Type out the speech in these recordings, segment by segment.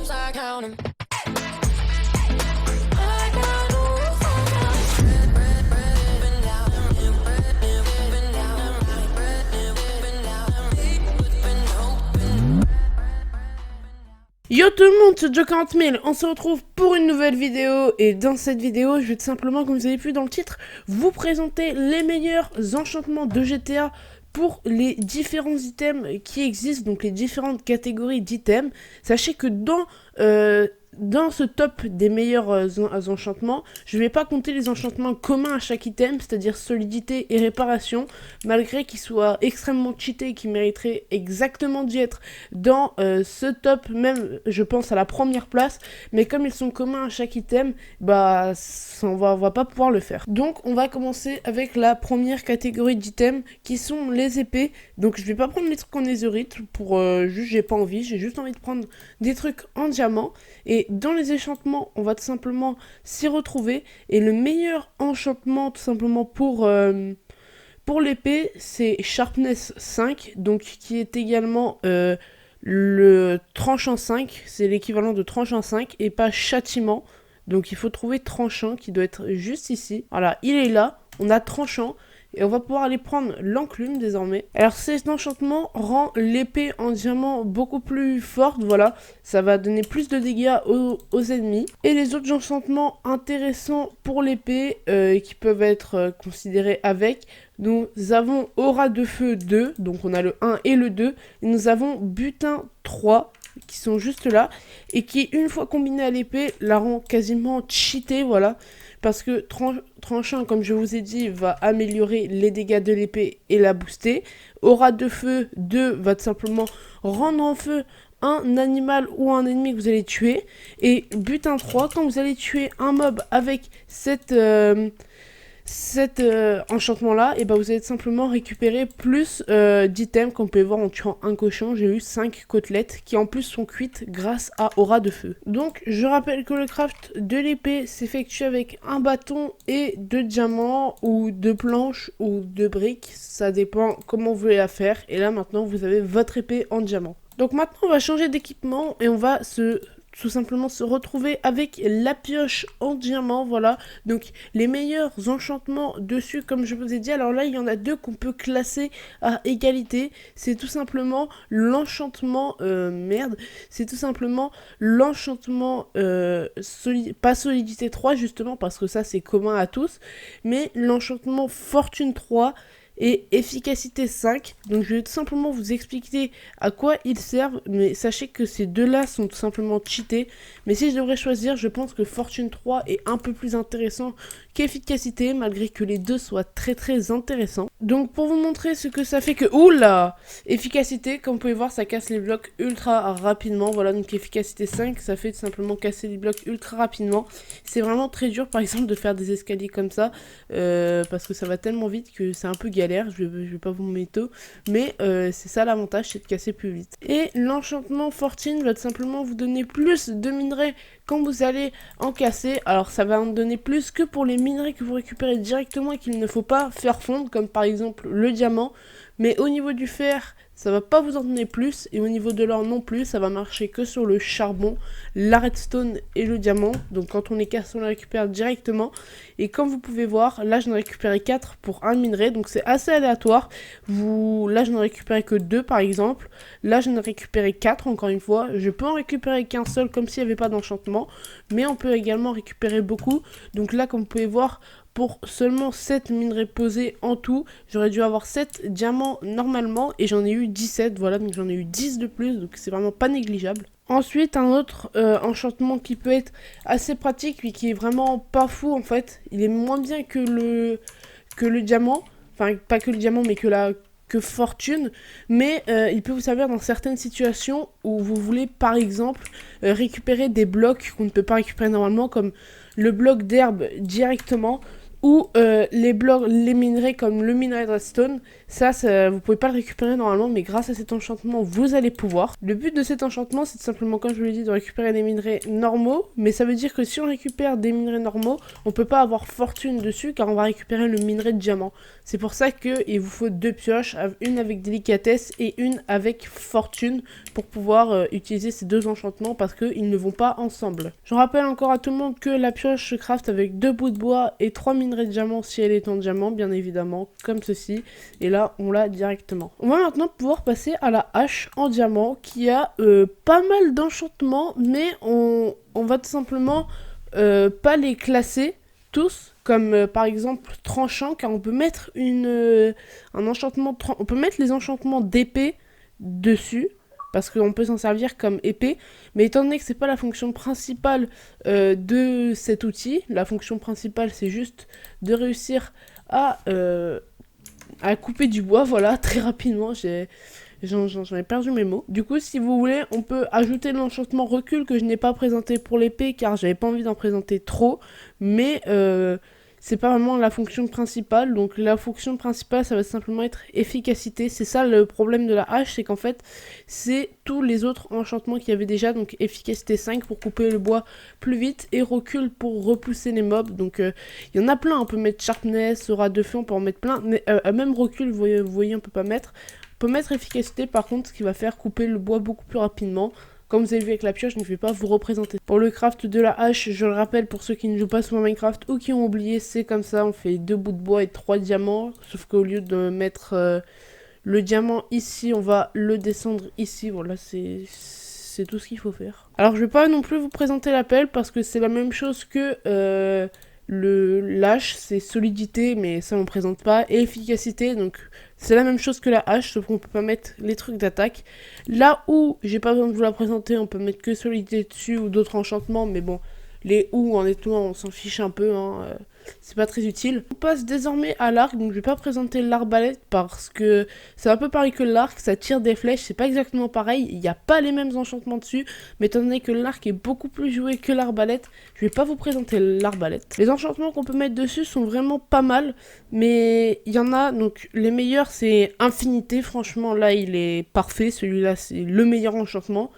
rules, I count 'em. Yo tout le monde, c'est Joe 40 000, on se retrouve pour une nouvelle vidéo et dans cette vidéo je vais tout simplement, comme vous avez vu dans le titre, vous présenter les meilleurs enchantements de GTA pour les différents items qui existent, donc les différentes catégories d'items. Sachez que dans ce top des meilleurs enchantements, je ne vais pas compter les enchantements communs à chaque item, c'est-à-dire solidité et réparation, malgré qu'ils soient extrêmement cheatés et qu'ils mériteraient exactement d'y être dans ce top, même je pense à la première place, mais comme ils sont communs à chaque item, bah on va pas pouvoir le faire. Donc on va commencer avec la première catégorie d'items qui sont les épées. Donc je vais pas prendre les trucs en netherite pour juste j'ai pas envie, j'ai juste envie de prendre des trucs en diamant. Et dans les enchantements, on va tout simplement s'y retrouver. Et le meilleur enchantement tout simplement pour l'épée, c'est Sharpness 5, donc qui est également le tranchant 5, c'est l'équivalent de tranchant 5 et pas châtiment. Donc il faut trouver tranchant qui doit être juste ici. Voilà, il est là, on a tranchant. Et on va pouvoir aller prendre l'enclume désormais. Alors cet enchantement rend l'épée en diamant beaucoup plus forte, voilà. Ça va donner plus de dégâts aux ennemis. Et les autres enchantements intéressants pour l'épée qui peuvent être considérés avec. Nous avons Aura de Feu 2, donc on a le 1 et le 2. Et nous avons Butin 3 qui sont juste là. Et qui une fois combiné à l'épée la rend quasiment cheatée, voilà. Parce que tranchant, comme je vous ai dit, va améliorer les dégâts de l'épée et la booster. Aura de Feu 2 va tout simplement rendre en feu un animal ou un ennemi que vous allez tuer. Et Butin 3, quand vous allez tuer un mob avec cet enchantement là, et ben vous allez simplement récupérer plus d'items. Comme vous pouvez voir en tuant un cochon, j'ai eu 5 côtelettes qui en plus sont cuites grâce à Aura de Feu. Donc je rappelle que le craft de l'épée s'effectue avec un bâton et 2 diamants ou 2 planches ou 2 briques, ça dépend comment vous voulez la faire. Et là maintenant vous avez votre épée en diamant. Donc maintenant on va changer d'équipement et on va tout simplement se retrouver avec la pioche en diamant, voilà. Donc les meilleurs enchantements dessus, comme je vous ai dit. Alors là il y en a deux qu'on peut classer à égalité. C'est tout simplement l'enchantement c'est tout simplement l'enchantement pas solidité 3 justement, parce que ça c'est commun à tous, mais l'enchantement fortune 3 et efficacité 5. Donc je vais tout simplement vous expliquer à quoi ils servent, mais sachez que ces deux-là sont tout simplement cheatés. Mais si je devrais choisir, je pense que Fortune 3 est un peu plus intéressant qu'efficacité, malgré que les deux soient très très intéressants. Donc pour vous montrer ce que ça fait que... Oula! Efficacité, comme vous pouvez voir, ça casse les blocs ultra rapidement. Voilà, donc efficacité 5, ça fait tout simplement casser les blocs ultra rapidement. C'est vraiment très dur par exemple de faire des escaliers comme ça, parce que ça va tellement vite que c'est un peu galère. Je vais pas vous mytho, mais c'est ça l'avantage, c'est de casser plus vite. Et l'enchantement Fortune va tout simplement vous donner plus de minerais quand vous allez en casser. Alors ça va en donner plus que pour les minerais que vous récupérez directement et qu'il ne faut pas faire fondre, comme par exemple le diamant. Mais au niveau du fer, ça va pas vous en donner plus, et au niveau de l'or non plus, ça va marcher que sur le charbon, la redstone et le diamant. Donc quand on les casse, on les récupère directement. Et comme vous pouvez voir, là j'en ai récupéré 4 pour un minerai, donc c'est assez aléatoire. Là j'en ai récupéré que 2 par exemple, là j'en ai récupéré 4 encore une fois. Je peux en récupérer qu'un seul comme s'il n'y avait pas d'enchantement, mais on peut également récupérer beaucoup. Donc là comme vous pouvez voir, pour seulement 7 minerais posés en tout, j'aurais dû avoir 7 diamants normalement et j'en ai eu 17, voilà, donc j'en ai eu 10 de plus, donc c'est vraiment pas négligeable. Ensuite, un autre enchantement qui peut être assez pratique mais qui est vraiment pas fou en fait, il est moins bien que le diamant, enfin pas que le diamant mais que fortune, mais il peut vous servir dans certaines situations où vous voulez par exemple récupérer des blocs qu'on ne peut pas récupérer normalement, comme le bloc d'herbe directement, ou les minerais comme le minerai de redstone. Vous pouvez pas le récupérer normalement, mais grâce à cet enchantement, vous allez pouvoir. Le but de cet enchantement, c'est simplement, comme je vous l'ai dit, de récupérer des minerais normaux, mais ça veut dire que si on récupère des minerais normaux, on peut pas avoir fortune dessus, car on va récupérer le minerai de diamant. C'est pour ça qu'il vous faut 2 pioches, une avec délicatesse et une avec fortune, pour pouvoir utiliser ces 2 enchantements, parce qu'ils ne vont pas ensemble. Je rappelle encore à tout le monde que la pioche se craft avec 2 bouts de bois et 3 minerais de diamant si elle est en diamant, bien évidemment, comme ceci. Et là, on l'a directement. On va maintenant pouvoir passer à la hache en diamant, qui a pas mal d'enchantements, mais on va tout simplement pas les classer tous, comme par exemple tranchant, car on peut mettre un enchantement, on peut mettre les enchantements d'épée dessus, parce qu'on peut s'en servir comme épée, mais étant donné que c'est pas la fonction principale de cet outil, la fonction principale c'est juste de réussir à couper du bois, voilà, très rapidement, j'en ai perdu mes mots. Du coup, si vous voulez, on peut ajouter l'enchantement recul que je n'ai pas présenté pour l'épée, car j'avais pas envie d'en présenter trop, mais c'est pas vraiment la fonction principale. Donc la fonction principale, ça va simplement être efficacité. C'est ça le problème de la hache, c'est qu'en fait, c'est tous les autres enchantements qu'il y avait déjà. Donc efficacité 5 pour couper le bois plus vite et recul pour repousser les mobs. Donc il y en a plein, on peut mettre sharpness, aura de feu, on peut en mettre plein. Mais même recul, vous voyez, on peut pas mettre. On peut mettre efficacité par contre, ce qui va faire couper le bois beaucoup plus rapidement. Comme vous avez vu avec la pioche, je ne vais pas vous représenter. Pour le craft de la hache, je le rappelle pour ceux qui ne jouent pas sur Minecraft ou qui ont oublié, c'est comme ça. On fait 2 bouts de bois et 3 diamants. Sauf qu'au lieu de mettre le diamant ici, on va le descendre ici. Voilà, c'est tout ce qu'il faut faire. Alors je vais pas non plus vous présenter la pelle parce que c'est la même chose que l'hache, c'est solidité, mais ça on présente pas, et efficacité, donc c'est la même chose que la hache, sauf qu'on peut pas mettre les trucs d'attaque. Là où j'ai pas besoin de vous la présenter, on peut mettre que solidité dessus ou d'autres enchantements, mais bon, les ou honnêtement on s'en fiche un peu, hein, c'est pas très utile. On passe désormais à l'arc, donc je vais pas présenter l'arbalète parce que c'est un peu pareil que l'arc, ça tire des flèches, c'est pas exactement pareil, il n'y a pas les mêmes enchantements dessus, mais étant donné que l'arc est beaucoup plus joué que l'arbalète, je vais pas vous présenter l'arbalète. Les enchantements qu'on peut mettre dessus sont vraiment pas mal, mais il y en a, donc les meilleurs c'est infinité, franchement là il est parfait, celui-là c'est le meilleur enchantement.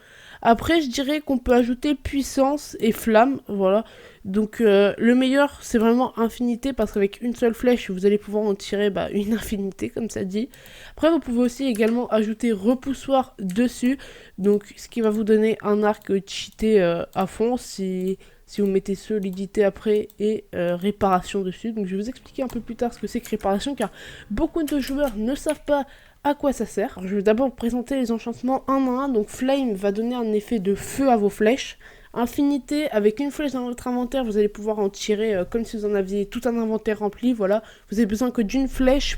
Après, je dirais qu'on peut ajouter puissance et flamme, voilà. Donc le meilleur, c'est vraiment infinité, parce qu'avec une seule flèche, vous allez pouvoir en tirer une infinité, comme ça dit. Après, vous pouvez aussi également ajouter repoussoir dessus, donc ce qui va vous donner un arc cheaté à fond, si vous mettez solidité après et réparation dessus. Donc je vais vous expliquer un peu plus tard ce que c'est que réparation, car beaucoup de joueurs ne savent pas à quoi ça sert. Alors, je vais d'abord vous présenter les enchantements un à un. Donc Flame va donner un effet de feu à vos flèches. Infinité, avec une flèche dans votre inventaire, vous allez pouvoir en tirer comme si vous en aviez tout un inventaire rempli, voilà. Vous avez besoin que d'une flèche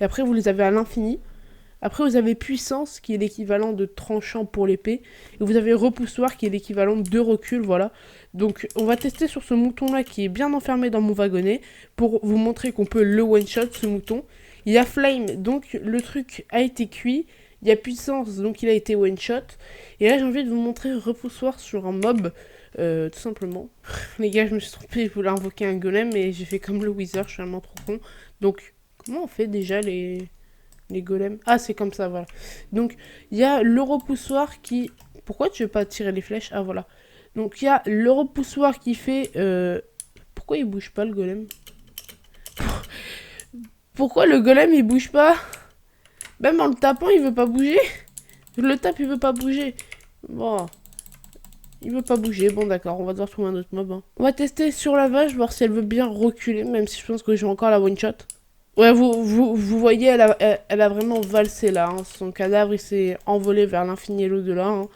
et après vous les avez à l'infini. Après vous avez puissance, qui est l'équivalent de tranchant pour l'épée. Et vous avez repoussoir, qui est l'équivalent de recul, voilà. Donc on va tester sur ce mouton-là, qui est bien enfermé dans mon wagonnet, pour vous montrer qu'on peut le one-shot, ce mouton. Il y a Flame, donc le truc a été cuit. Il y a puissance, donc il a été one-shot. Et là, j'ai envie de vous montrer repoussoir sur un mob, tout simplement. Les gars, je me suis trompée, je voulais invoquer un golem, mais j'ai fait comme le wizard, je suis vraiment trop con. Donc, comment on fait déjà les golems? Ah, c'est comme ça, voilà. Donc, il y a le repoussoir qui... Pourquoi tu veux pas tirer les flèches? Ah, voilà. Donc, il y a le repoussoir qui fait... Pourquoi il bouge pas, le golem? Pourquoi le golem, il bouge pas? Même en le tapant, il veut pas bouger. Je le tape, il veut pas bouger. Bon. Il veut pas bouger. Bon, d'accord, on va devoir trouver un autre mob. Hein. On va tester sur la vache, voir si elle veut bien reculer, même si je pense que je vais encore la one-shot. Ouais, vous voyez, elle a vraiment valsé là. Hein. Son cadavre, il s'est envolé vers l'infini et l'au-delà. Hein.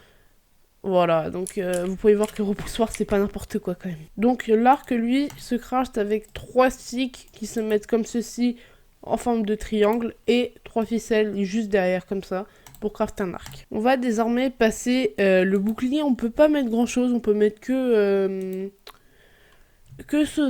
Voilà, donc vous pouvez voir que repoussoir, c'est pas n'importe quoi quand même. Donc l'arc, lui, se craft avec 3 sticks qui se mettent comme ceci, en forme de triangle, et 3 ficelles juste derrière comme ça pour crafter un arc. On va désormais passer le bouclier. On peut pas mettre grand chose, on peut mettre que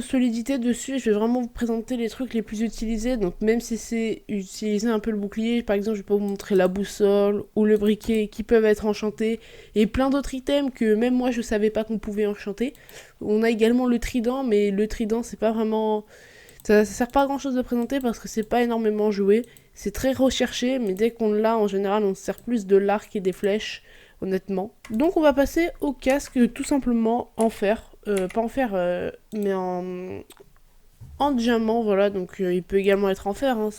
solidité dessus. Je vais vraiment vous présenter les trucs les plus utilisés, donc même si c'est utiliser un peu le bouclier, par exemple je vais pas vous montrer la boussole ou le briquet qui peuvent être enchantés, et plein d'autres items que même moi je savais pas qu'on pouvait enchanter. On a également le trident, mais le trident c'est pas vraiment Ça sert pas à grand chose de présenter parce que c'est pas énormément joué. C'est très recherché, mais dès qu'on l'a, en général, on se sert plus de l'arc et des flèches, honnêtement. Donc on va passer au casque tout simplement en fer. Pas en fer, mais en diamant, voilà. Donc il peut également être en fer, hein,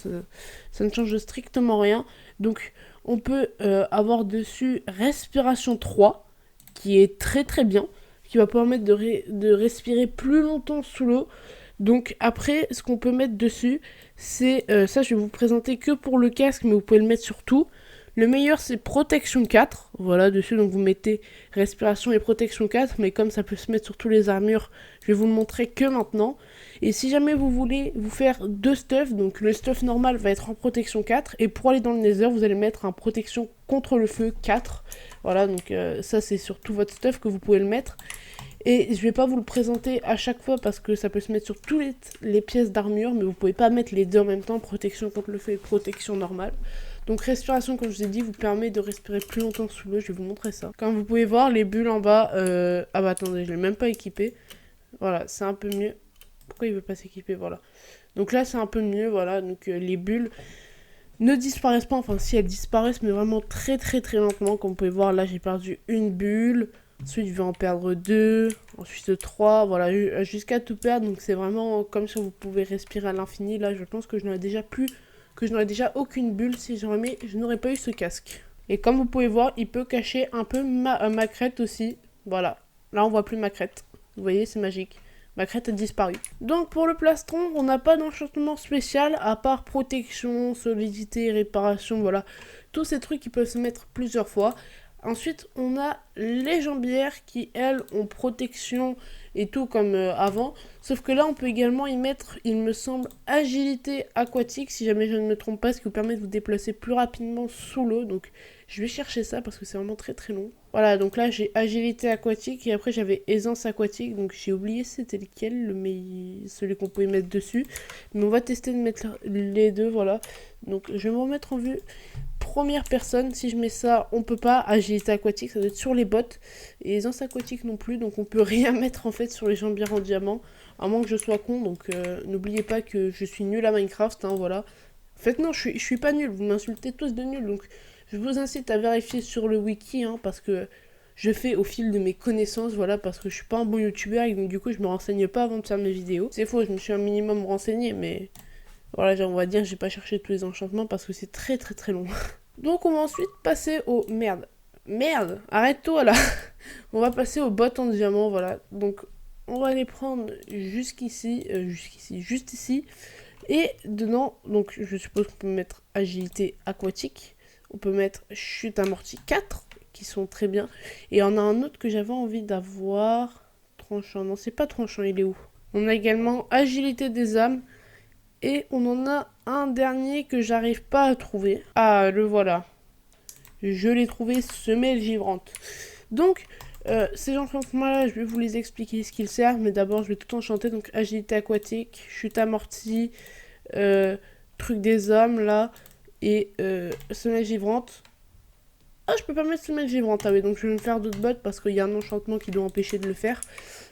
ça ne change strictement rien. Donc on peut avoir dessus Respiration 3, qui est très très bien, qui va permettre de respirer plus longtemps sous l'eau. Donc après, ce qu'on peut mettre dessus, c'est... ça, je vais vous présenter que pour le casque, mais vous pouvez le mettre sur tout. Le meilleur, c'est Protection 4. Voilà, dessus, donc vous mettez Respiration et Protection 4. Mais comme ça peut se mettre sur tous les armures, je vais vous le montrer que maintenant. Et si jamais vous voulez vous faire deux stuffs, donc le stuff normal va être en Protection 4. Et pour aller dans le Nether, vous allez mettre un Protection contre le feu 4. Voilà, donc ça, c'est sur tout votre stuff que vous pouvez le mettre. Et je vais pas vous le présenter à chaque fois parce que ça peut se mettre sur toutes les pièces d'armure, mais vous pouvez pas mettre les deux en même temps, protection contre le feu et protection normale. Donc respiration, comme je vous ai dit, vous permet de respirer plus longtemps sous l'eau, je vais vous montrer ça. Comme vous pouvez voir, les bulles en bas, ah bah attendez, je l'ai même pas équipé. Voilà, c'est un peu mieux. Pourquoi il veut pas s'équiper? Voilà. Donc là, c'est un peu mieux, voilà, donc les bulles ne disparaissent pas, enfin si elles disparaissent, mais vraiment très très très lentement. Comme vous pouvez voir, là j'ai perdu une bulle. Ensuite, je vais en perdre 2, ensuite 3, voilà, jusqu'à tout perdre. Donc, c'est vraiment comme ça, vous pouvez respirer à l'infini. Là, je pense que je n'aurais déjà aucune bulle si jamais je n'aurais pas eu ce casque. Et comme vous pouvez voir, il peut cacher un peu ma crête aussi. Voilà, là, on voit plus ma crête. Vous voyez, c'est magique. Ma crête a disparu. Donc, pour le plastron, on n'a pas d'enchantement spécial, à part protection, solidité, réparation, voilà. Tous ces trucs qui peuvent se mettre plusieurs fois. Ensuite, on a les jambières qui, elles, ont protection et tout comme avant. Sauf que là, on peut également y mettre, il me semble, agilité aquatique, si jamais je ne me trompe pas, ce qui vous permet de vous déplacer plus rapidement sous l'eau. Donc, je vais chercher ça parce que c'est vraiment très très long. Voilà, donc là, j'ai agilité aquatique et après, j'avais aisance aquatique. Donc, j'ai oublié c'était lequel, celui qu'on pouvait mettre dessus. Mais on va tester de mettre les deux, voilà. Donc, je vais me remettre en vue première personne. Si je mets ça, on peut pas. Agilité aquatique, ça doit être sur les bottes. Et aisance aquatique non plus, donc on peut rien mettre en fait sur les jambières en diamant. À moins que je sois con, donc n'oubliez pas que je suis nul à Minecraft, hein, voilà. En fait non, je suis pas nul, vous m'insultez tous de nul, donc je vous incite à vérifier sur le wiki, hein, parce que je fais au fil de mes connaissances, voilà, parce que je suis pas un bon youtubeur et donc du coup je me renseigne pas avant de faire mes vidéos. C'est faux, je me suis un minimum renseigné, mais voilà, on va dire j'ai pas cherché tous les enchantements parce que c'est très très très long. Donc on va ensuite passer au... Merde, arrête-toi là. On va passer aux bottes en diamant, voilà. Donc on va les prendre jusqu'ici, juste ici. Et dedans, donc je suppose qu'on peut mettre agilité aquatique. On peut mettre chute amortie 4, qui sont très bien. Et on a un autre que j'avais envie d'avoir. Tranchant, non c'est pas tranchant, il est où? On a également agilité des âmes. Et on en a un dernier que j'arrive pas à trouver. Ah, le voilà. Je l'ai trouvé, semelle givrante. Donc, ces enchantements-là, je vais vous les expliquer ce qu'ils servent. Mais d'abord, je vais tout enchanter. Donc, agilité aquatique, chute amortie, truc des hommes, là. Et semelle givrante. Ah, je peux pas mettre semelle givrante. Ah oui, donc je vais me faire d'autres bottes parce qu'il y a un enchantement qui doit empêcher de le faire.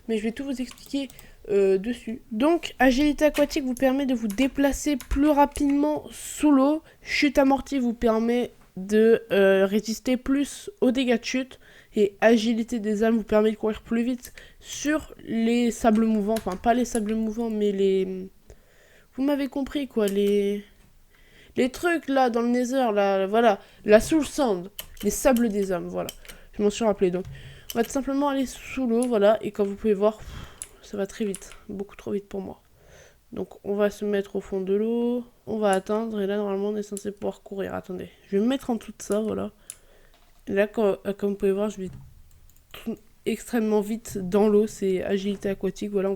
Mais je vais tout vous expliquer dessus. Donc, agilité aquatique vous permet de vous déplacer plus rapidement sous l'eau. Chute amortie vous permet de résister plus aux dégâts de chute. Et agilité des âmes vous permet de courir plus vite sur les sables mouvants. Enfin, pas les sables mouvants, mais les... Vous m'avez compris, quoi. Les trucs, là, dans le Nether, là, voilà. La Soul Sand. Les sables des âmes, voilà. Je m'en suis rappelé, donc. On va tout simplement aller sous l'eau, voilà. Et comme vous pouvez voir... Ça va très vite, beaucoup trop vite pour moi. Donc on va se mettre au fond de l'eau, on va atteindre et là normalement on est censé pouvoir courir. Attendez, je vais me mettre en dessous de ça, voilà. Et là comme vous pouvez voir, je vais extrêmement vite dans l'eau, c'est agilité aquatique, voilà,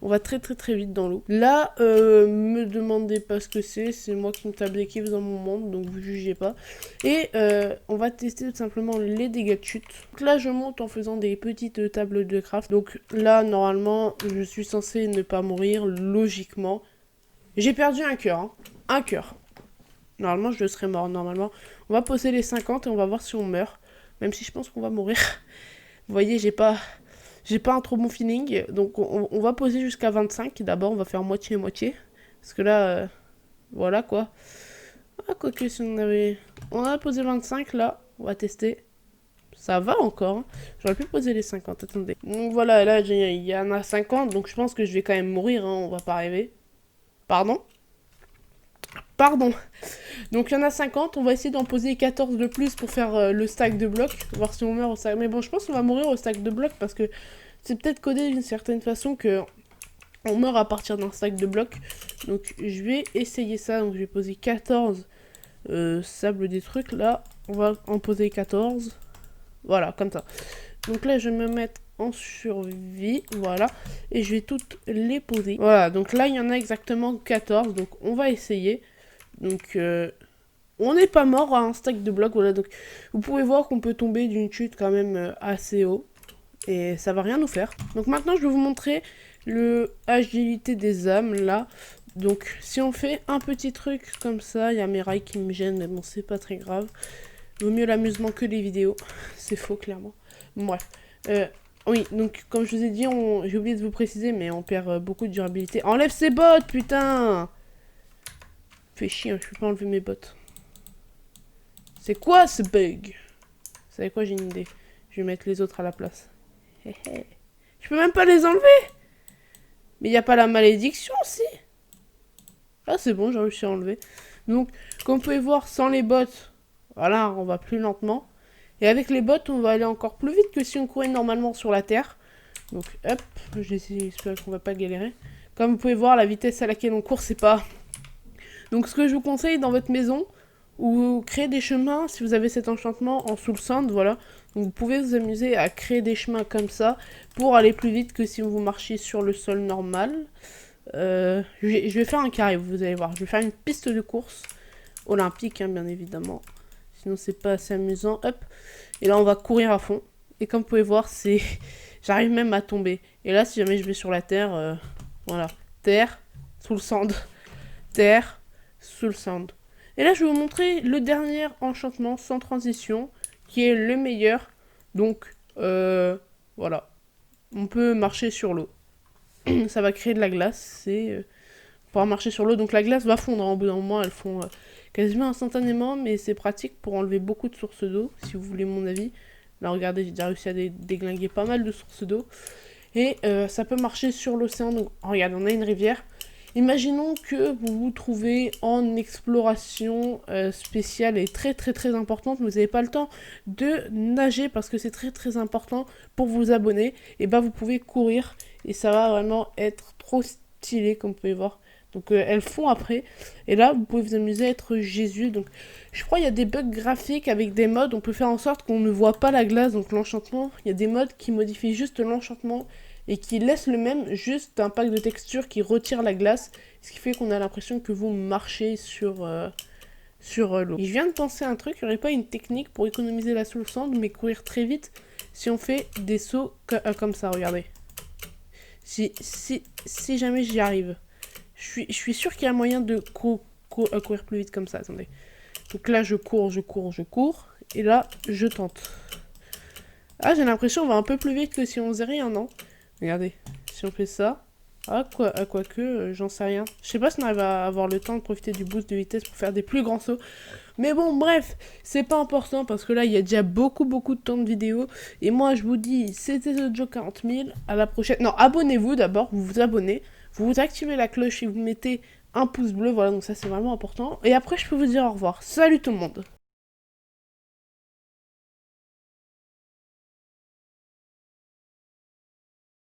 on va très très très vite dans l'eau. Là, me demandez pas ce que c'est moi qui me tape des kiffs dans mon monde, donc vous jugez pas. Et on va tester tout simplement les dégâts de chute. Donc là, je monte en faisant des petites tables de craft. Donc là, normalement, je suis censé ne pas mourir, logiquement. J'ai perdu un cœur, hein. Un cœur. Normalement, je serais mort, normalement. On va poser les 50 et on va voir si on meurt. Même si je pense qu'on va mourir. Vous voyez, j'ai pas j'ai pas un trop bon feeling. Donc on va poser jusqu'à 25. D'abord, on va faire moitié-moitié. Parce que là, voilà quoi. Ah, quoique si on avait... On a posé 25 là, on va tester. Ça va encore. Hein. J'aurais pu poser les 50, attendez. Donc voilà, là il y en a 50, donc je pense que je vais quand même mourir, hein. On va pas rêver. Pardon. Donc il y en a 50, on va essayer d'en poser 14 de plus pour faire le stack de blocs. Voir si on meurt au stack. Mais bon, je pense qu'on va mourir au stack de blocs parce que c'est peut-être codé d'une certaine façon que on meurt à partir d'un stack de blocs. Donc je vais essayer ça, donc je vais poser 14 sable des trucs. Là, on va en poser 14. Voilà, comme ça. Donc là, je vais me mettre en survie, voilà. Et je vais toutes les poser. Voilà, donc là, il y en a exactement 14. Donc on va essayer. Donc on n'est pas mort à un stack de blocs, voilà. Donc vous pouvez voir qu'on peut tomber d'une chute quand même assez haut. Et ça va rien nous faire. Donc maintenant, je vais vous montrer le agilité des âmes, là. Donc si on fait un petit truc comme ça, il y a mes rails qui me gênent, mais bon, c'est pas très grave. Vaut mieux l'amusement que les vidéos. C'est faux, clairement. Bref. Oui, donc, comme je vous ai dit, j'ai oublié de vous préciser, mais on perd beaucoup de durabilité. Enlève ces bottes, putain! Fais chier, hein, je peux pas enlever mes bottes. C'est quoi ce bug? Vous savez quoi, j'ai une idée. Je vais mettre les autres à la place. Je peux même pas les enlever! Mais il n'y a pas la malédiction, si? Ah, c'est bon, j'ai réussi à enlever. Donc, comme vous pouvez voir, sans les bottes... Voilà, on va plus lentement. Et avec les bottes, on va aller encore plus vite que si on courait normalement sur la terre. Donc, hop, j'espère qu'on va pas galérer. Comme vous pouvez voir, la vitesse à laquelle on court, c'est pas... Donc, ce que je vous conseille dans votre maison, ou créer des chemins, si vous avez cet enchantement en soul sand, voilà. Donc, vous pouvez vous amuser à créer des chemins comme ça, pour aller plus vite que si vous marchiez sur le sol normal. Je vais faire un carré, vous allez voir. Je vais faire une piste de course olympique, hein, bien évidemment. Sinon, c'est pas assez amusant. Hop. Et là, on va courir à fond. Et comme vous pouvez voir, c'est... J'arrive même à tomber. Et là, si jamais je vais sur la terre... Voilà. Terre, sous le sand. Terre, sous le sand. Et là, je vais vous montrer le dernier enchantement sans transition, qui est le meilleur. Donc, voilà. On peut marcher sur l'eau. Ça va créer de la glace. C'est... pouvoir marcher sur l'eau. Donc, la glace va fondre. Au bout d'un moment, elles font... quasiment instantanément, mais c'est pratique pour enlever beaucoup de sources d'eau, si vous voulez mon avis. Là, regardez, j'ai déjà réussi à déglinguer pas mal de sources d'eau. Et ça peut marcher sur l'océan. Donc, regardez, on a une rivière. Imaginons que vous vous trouvez en exploration spéciale et très importante, mais vous n'avez pas le temps de nager parce que c'est très important pour vous abonner. Et bah, vous pouvez courir et ça va vraiment être trop stylé, comme vous pouvez voir. Donc elles font après. Et là, vous pouvez vous amuser à être Jésus. Donc je crois qu'il y a des bugs graphiques avec des modes. On peut faire en sorte qu'on ne voit pas la glace, donc l'enchantement. Il y a des modes qui modifient juste l'enchantement et qui laissent le même, juste un pack de texture qui retire la glace. Ce qui fait qu'on a l'impression que vous marchez sur l'eau. Et je viens de penser à un truc. Il n'y aurait pas une technique pour économiser la soul sand, mais courir très vite si on fait des sauts comme ça, regardez. Si jamais j'y arrive. Je suis sûr qu'il y a moyen de courir plus vite comme ça, attendez. Donc là, je cours. Et là, je tente. Ah, j'ai l'impression qu'on va un peu plus vite que si on faisait rien, non? Regardez, si on fait ça... Ah, quoique, j'en sais rien. Je sais pas si on arrive à avoir le temps de profiter du boost de vitesse pour faire des plus grands sauts. Mais bon, bref, c'est pas important parce que là, il y a déjà beaucoup de temps de vidéo. Et moi, je vous dis, c'était The Joe 40 000. À la prochaine. Non, abonnez-vous d'abord, vous vous abonnez. Vous activez la cloche et vous mettez un pouce bleu. Voilà, donc ça, c'est vraiment important. Et après, je peux vous dire au revoir. Salut tout le monde!